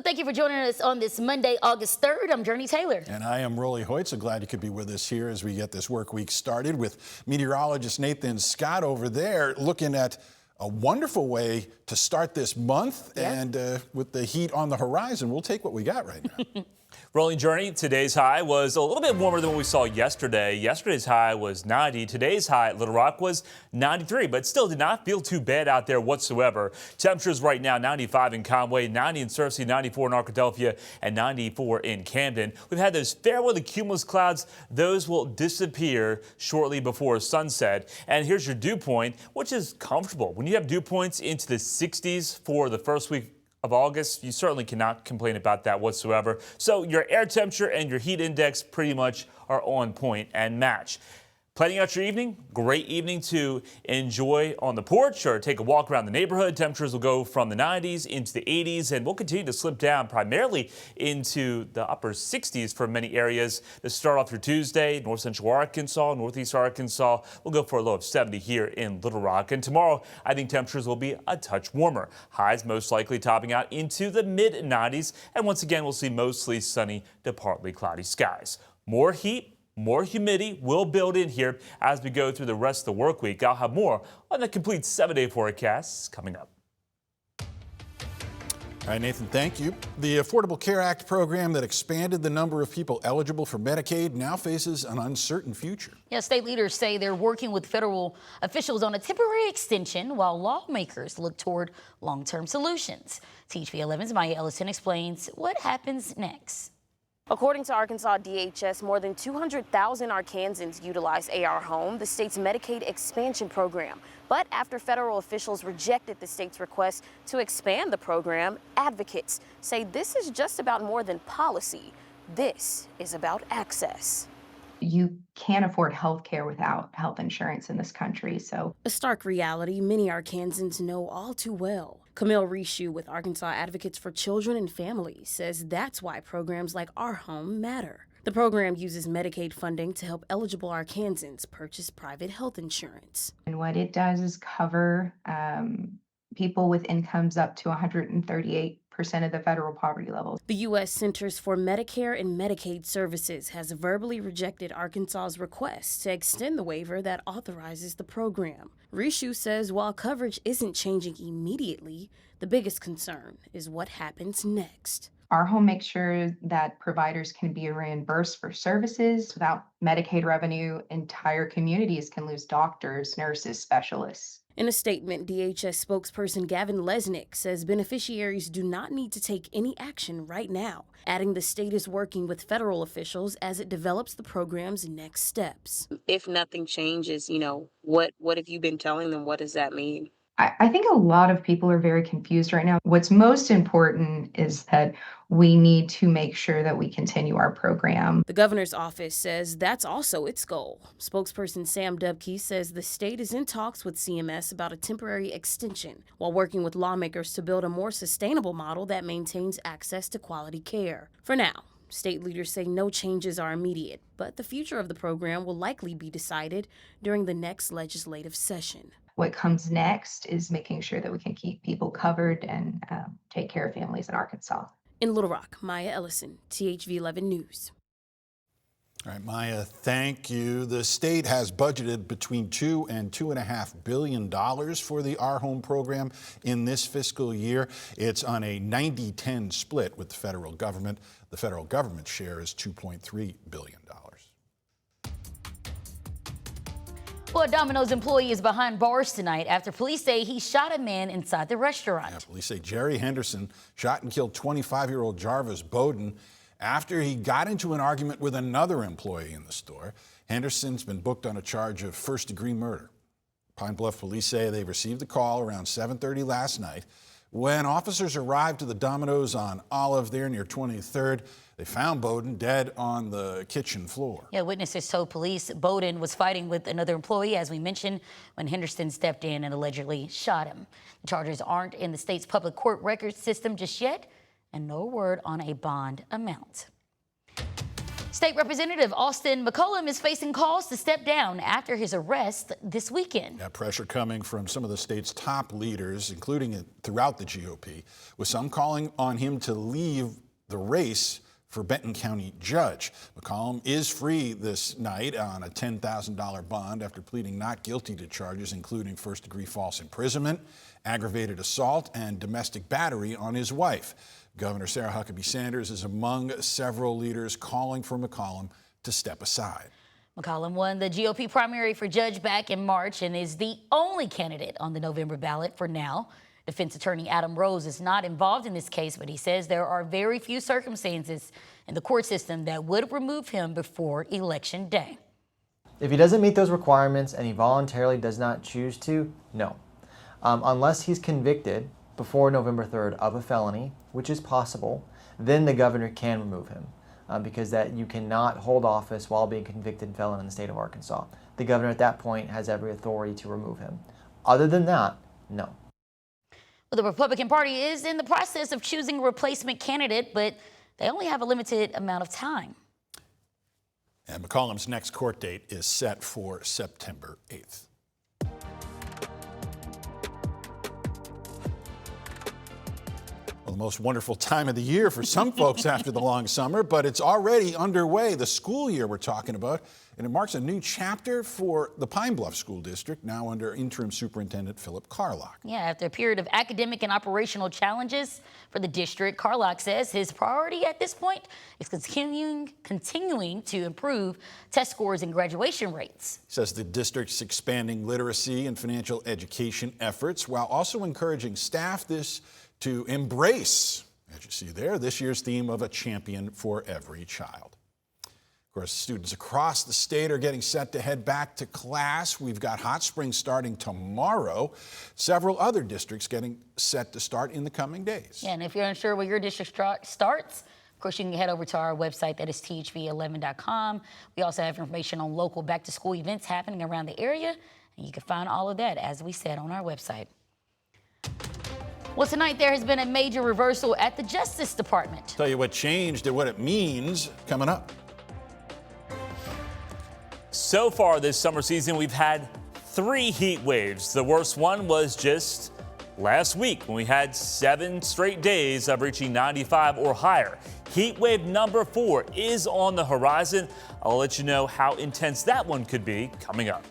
thank you for joining us on this Monday, August 3rd. I'm Jurnee Taylor. And I am Hoyt. So glad you could be with us here as we get this work week started with meteorologist Nathan Scott over there looking at a wonderful way to start this month. Yep. And with the heat on the horizon, we'll take what we got right now. Rolling Jurnee, today's high was a little bit warmer than what we saw yesterday. Yesterday's high was 90. Today's high at Little Rock was 93, but still did not feel too bad out there whatsoever. Temperatures right now, 95 in Conway, 90 in Searcy, 94 in Arkadelphia, and 94 in Camden. We've had those fair weather cumulus clouds. Those will disappear shortly before sunset. And here's your dew point, which is comfortable. When you have dew points into the 60s for the first week of August, you certainly cannot complain about that whatsoever. So your air temperature and your heat index pretty much are on point and match. Planning out your evening, great evening to enjoy on the porch or take a walk around the neighborhood. Temperatures will go from the 90s into the 80s and will continue to slip down primarily into the upper 60s for many areas. To start off your Tuesday, north central Arkansas, northeast Arkansas, we'll go for a low of 70 here in Little Rock. And tomorrow, I think temperatures will be a touch warmer. Highs most likely topping out into the mid 90s. And once again, we'll see mostly sunny to partly cloudy skies. More heat, more humidity will build in here as we go through the rest of the work week. I'll have more on the complete 7-day forecast coming up. All right, Nathan, thank you. The Affordable Care Act program that expanded the number of people eligible for Medicaid now faces an uncertain future. Yeah, state leaders say they're working with federal officials on a temporary extension while lawmakers look toward long-term solutions. THV 11's Maya Ellison explains what happens next. According to Arkansas DHS, more than 200,000 Arkansans utilize ARhome, the state's Medicaid expansion program. But after federal officials rejected the state's request to expand the program, advocates say this is just about more than policy. This is about access. You can't afford health care without health insurance in this country, so. A stark reality many Arkansans know all too well. Camille Rishu with Arkansas Advocates for Children and Families says that's why programs like ARhome matter. The program uses Medicaid funding to help eligible Arkansans purchase private health insurance. And what it does is cover people with incomes up to 138% of the federal poverty level. The U.S. Centers for Medicare and Medicaid Services has verbally rejected Arkansas's request to extend the waiver that authorizes the program. Rishu says while coverage isn't changing immediately, the biggest concern is what happens next. ARhome makes sure that providers can be reimbursed for services. Without Medicaid revenue, entire communities can lose doctors, nurses, specialists. In a statement, DHS spokesperson Gavin Lesnick says beneficiaries do not need to take any action right now, adding the state is working with federal officials as it develops the program's next steps. If nothing changes, what have you been telling them? What does that mean? I think a lot of people are very confused right now. What's most important is that we need to make sure that we continue our program. The governor's office says that's also its goal. Spokesperson Sam Dubke says the state is in talks with CMS about a temporary extension while working with lawmakers to build a more sustainable model that maintains access to quality care. For now, state leaders say no changes are immediate, but the future of the program will likely be decided during the next legislative session. What comes next is making sure that we can keep people covered and take care of families in Arkansas. In Little Rock, Maya Ellison, THV 11 News. All right, Maya, thank you. The state has budgeted between $2 and $2.5 billion for the ARhome program in this fiscal year. It's on a 90-10 split with the federal government. The federal government share is $2.3 billion. Well, a Domino's employee is behind bars tonight after police say he shot a man inside the restaurant. Yeah, police say Jerry Henderson shot and killed 25-year-old Jarvis Bowden after he got into an argument with another employee in the store. Henderson's been booked on a charge of first-degree murder. Pine Bluff police say they received a call around 7:30 last night. When officers arrived to the Domino's on Olive there near 23rd, they found Bowden dead on the kitchen floor. Yeah, witnesses told police Bowden was fighting with another employee, as we mentioned, when Henderson stepped in and allegedly shot him. The charges aren't in the state's public court record system just yet, and no word on a bond amount. State Representative Austin McCollum is facing calls to step down after his arrest this weekend. Yeah, pressure coming from some of the state's top leaders, including throughout the GOP, with some calling on him to leave the race for Benton County judge. McCollum is free this night on a $10,000 bond after pleading not guilty to charges including first-degree false imprisonment, aggravated assault, and domestic battery on his wife. Governor Sarah Huckabee Sanders is among several leaders calling for McCollum to step aside. McCollum won the GOP primary for judge back in March and is the only candidate on the November ballot for now. Defense attorney Adam Rose is not involved in this case, but he says there are very few circumstances in the court system that would remove him before Election Day. If he doesn't meet those requirements and he voluntarily does not choose to, no. Unless he's convicted before November 3rd of a felony, which is possible, then the governor can remove him because that you cannot hold office while being a convicted felon in the state of Arkansas. The governor at that point has every authority to remove him. Other than that, no. Well, the Republican Party is in the process of choosing a replacement candidate, but they only have a limited amount of time. And McCollum's next court date is set for September 8th. Well, the most wonderful time of the year for some folks after the long summer, but it's already underway, the school year we're talking about, and it marks a new chapter for the Pine Bluff School District, now under interim superintendent Philip Carlock. Yeah, after a period of academic and operational challenges for the district, Carlock says his priority at this point is continuing to improve test scores and graduation rates. He says the district's expanding literacy and financial education efforts while also encouraging staff to embrace, as you see there, this year's theme of a champion for every child. Of course, students across the state are getting set to head back to class. We've got Hot Springs starting tomorrow. Several other districts getting set to start in the coming days. Yeah, and if you're unsure where your district starts, of course, you can head over to our website, that is thv11.com. We also have information on local back-to-school events happening around the area, and you can find all of that, as we said, on our website. Well, tonight there has been a major reversal at the Justice Department. Tell you what changed and what it means coming up. So far this summer season, we've had 3 heat waves. The worst one was just last week when we had 7 straight days of reaching 95 or higher. Heat wave number 4 is on the horizon. I'll let you know how intense that one could be coming up.